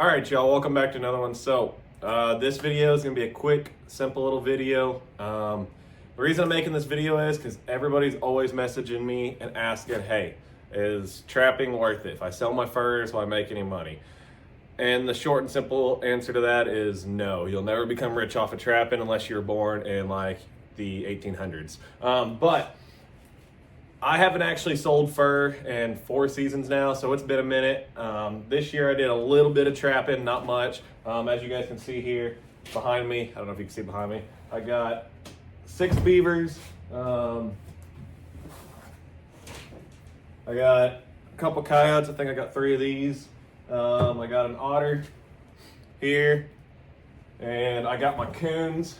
All right, y'all, welcome back to another one. So this video is gonna be a quick, simple little video. The reason I'm making this video is because everybody's always messaging me and asking, hey, is trapping worth it? If I sell my furs, will I make any money? And the short and simple answer to that is no. You'll never become rich off of trapping unless you're born in like the 1800s. But I haven't actually sold fur in 4 seasons now, so it's been a minute. This year I did a little bit of trapping, not much. As you guys can see here behind me, I don't know if you can see behind me, I got 6 beavers. I got a couple coyotes, I think I got 3 of these. I got an otter here, and I got my coons.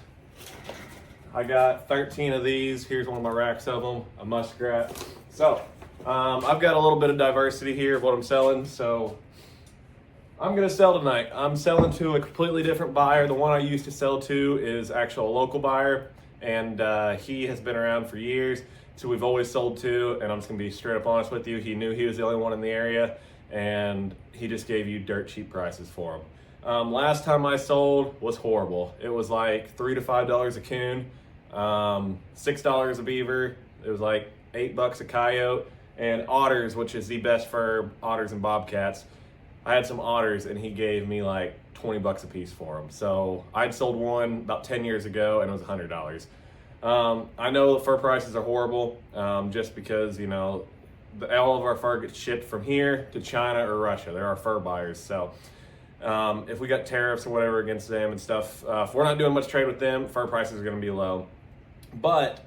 I got 13 of these. Here's one of my racks of them, a muskrat. So I've got a little bit of diversity here of what I'm selling. So I'm gonna sell tonight. I'm selling to a completely different buyer. The one I used to sell to is actual local buyer, and he has been around for years. So we've always sold to, and I'm just gonna be straight up honest with you. He knew he was the only one in the area, and he just gave you dirt cheap prices for them. Last time I sold was horrible. It was like $3 to $5 a coon. $6 a beaver. It was like $8 a coyote, and otters, which is the best for otters and bobcats. I had some otters and he gave me like $20 a piece for them. So I'd sold one about 10 years ago and it was $100. I know the fur prices are horrible, just because, you know, all of our fur gets shipped from here to China or Russia. They're our fur buyers. So if we got tariffs or whatever against them and stuff, if we're not doing much trade with them, fur prices are going to be low. But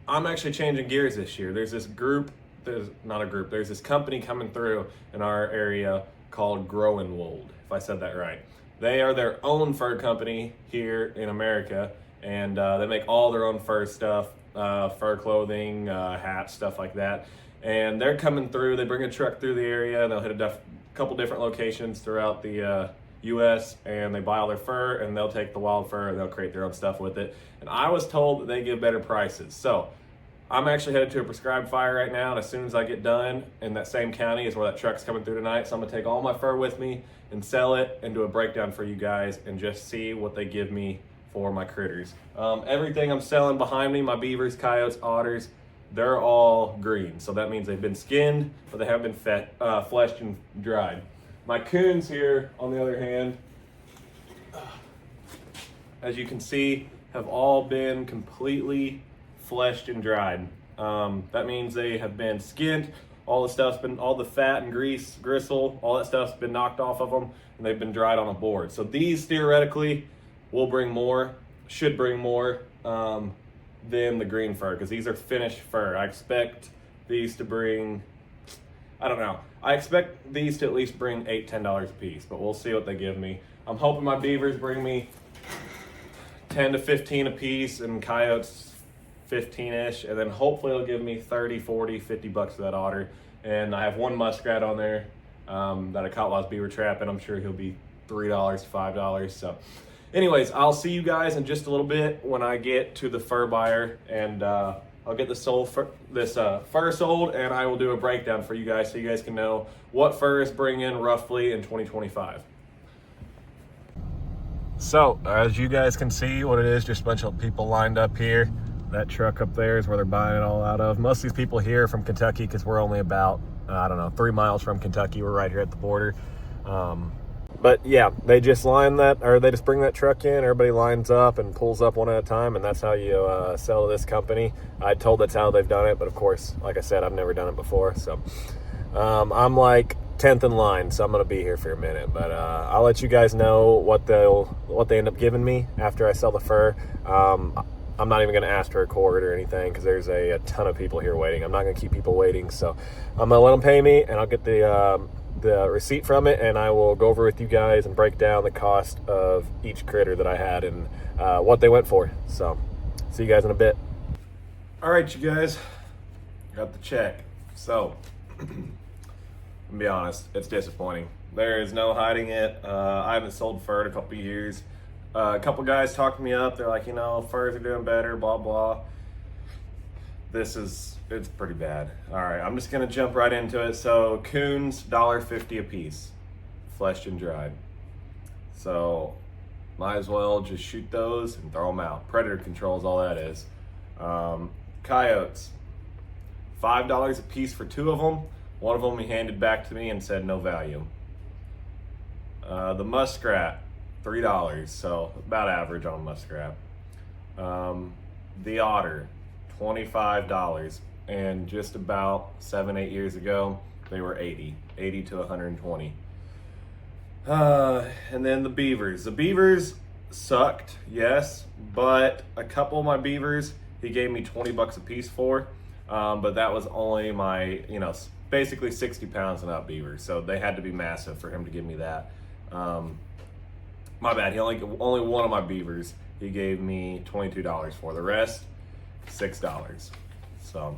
I'm actually changing gears this year. There's this there's this company coming through in our area called Groenwold, if I said that right. They are their own fur company here in America, and they make all their own fur stuff, fur clothing, hats, stuff like that. And they're coming through. They bring a truck through the area, and they'll hit a couple different locations throughout the US, and they buy all their fur, and they'll take the wild fur and they'll create their own stuff with it. And I was told that they give better prices. So I'm actually headed to a prescribed fire right now, and as soon as I get done in that same county is where that truck's coming through tonight. So I'm gonna take all my fur with me and sell it and do a breakdown for you guys and just see what they give me for my critters. Everything I'm selling behind me, my beavers, coyotes, otters, they're all green. So that means they've been skinned, but they haven't been fleshed and dried. My coons here, on the other hand, as you can see, have all been completely fleshed and dried. That means they have been skinned. All the fat and grease, gristle, all that stuff's been knocked off of them, and they've been dried on a board. So these theoretically will bring more, should bring more than the green fur, because these are finished fur. I expect these to bring, I don't know. I expect these to at least bring $8, $10 a piece, but we'll see what they give me. I'm hoping my beavers bring me 10 to 15 a piece, and coyotes 15-ish, and then hopefully they'll give me 30, 40, $50 for that otter. And I have one muskrat on there that I caught while I was beaver trapping. I'm sure he'll be $3, $5. So anyways, I'll see you guys in just a little bit when I get to the fur buyer, and I'll get this fur sold, and I will do a breakdown for you guys so you guys can know what fur is bringing roughly in 2025. So as you guys can see what it is, just a bunch of people lined up here. That truck up there is where they're buying it all out of. Most of these people here are from Kentucky, because we're only about, I don't know, 3 miles from Kentucky. We're right here at the border. But yeah, they just bring that truck in, everybody lines up and pulls up one at a time, and that's how you sell to this company. I told that's how they've done it, but of course, like I said, I've never done it before. So I'm like 10th in line, so I'm gonna be here for a minute, but I'll let you guys know what they end up giving me after I sell the fur. I'm not even gonna ask to record or anything, because there's a ton of people here waiting. I'm not gonna keep people waiting, so I'm gonna let them pay me, and I'll get the receipt from it, and I will go over with you guys and break down the cost of each critter that I had and what they went for. So see you guys in a bit. All right, you guys, got the check. So I'll be honest, it's disappointing. There is no hiding it. I haven't sold fur in a couple years. A couple guys talked me up. They're like, you know, furs are doing better, blah blah. It's pretty bad. All right, I'm just gonna jump right into it. So coons, $1.50 a piece, fleshed and dried. So might as well just shoot those and throw them out. Predator control is all that is. Coyotes, $5 a piece for 2 of them. One of them he handed back to me and said no value. The muskrat, $3, so about average on muskrat. The otter, $25, and just about 7-8 years ago they were 80 to 120. And then the beavers. The beavers sucked, yes, but a couple of my beavers he gave me 20 bucks a piece for, but that was only my, basically 60 pounds and up beavers, so they had to be massive for him to give me that. My bad, he only one of my beavers he gave me $22 for. The rest, $6. So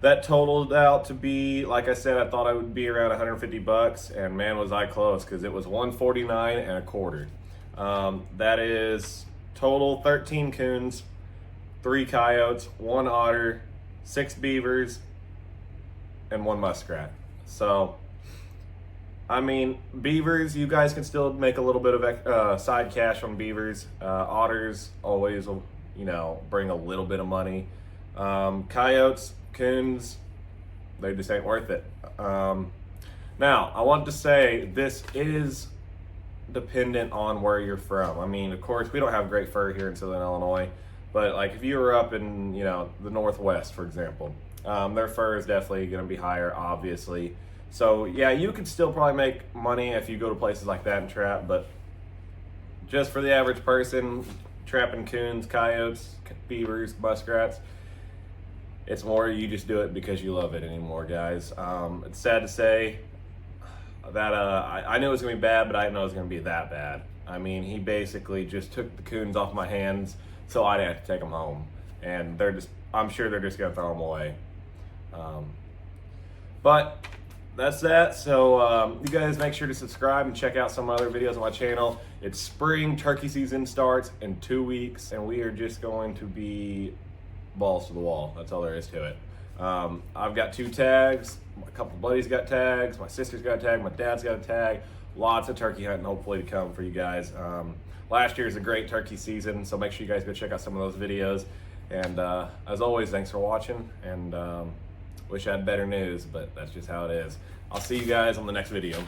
that totaled out to be, like I said, I thought I would be around 150 bucks, and man was I close, because it was 149 and a quarter. That is total 13 coons, 3 coyotes, 1 otter, 6 beavers, and 1 muskrat. So, I mean, beavers, you guys can still make a little bit of side cash on beavers. Otters always, bring a little bit of money. Coyotes, coons, they just ain't worth it. Now, I want to say this is dependent on where you're from. I mean, of course, we don't have great fur here in Southern Illinois, but like if you were up in, the Northwest, for example, their fur is definitely going to be higher, obviously. So yeah, you could still probably make money if you go to places like that and trap, but just for the average person, trapping coons, coyotes, beavers, muskrats, it's more you just do it because you love it anymore, guys. It's sad to say that I knew it was going to be bad, but I didn't know it was going to be that bad. I mean, he basically just took the coons off my hands so I didn't have to take them home. And I'm sure they're just going to throw them away. But that's that. So you guys make sure to subscribe and check out some other videos on my channel. It's spring, turkey season starts in 2 weeks, and we are just going to be balls to the wall. That's all there is to it. I've got 2 tags. A couple buddies got tags. My sister's got a tag. My dad's got a tag. Lots of turkey hunting hopefully to come for you guys. Last year's a great turkey season, so make sure you guys go check out some of those videos. And as always, thanks for watching, and wish I had better news, but that's just how it is. I'll see you guys on the next video.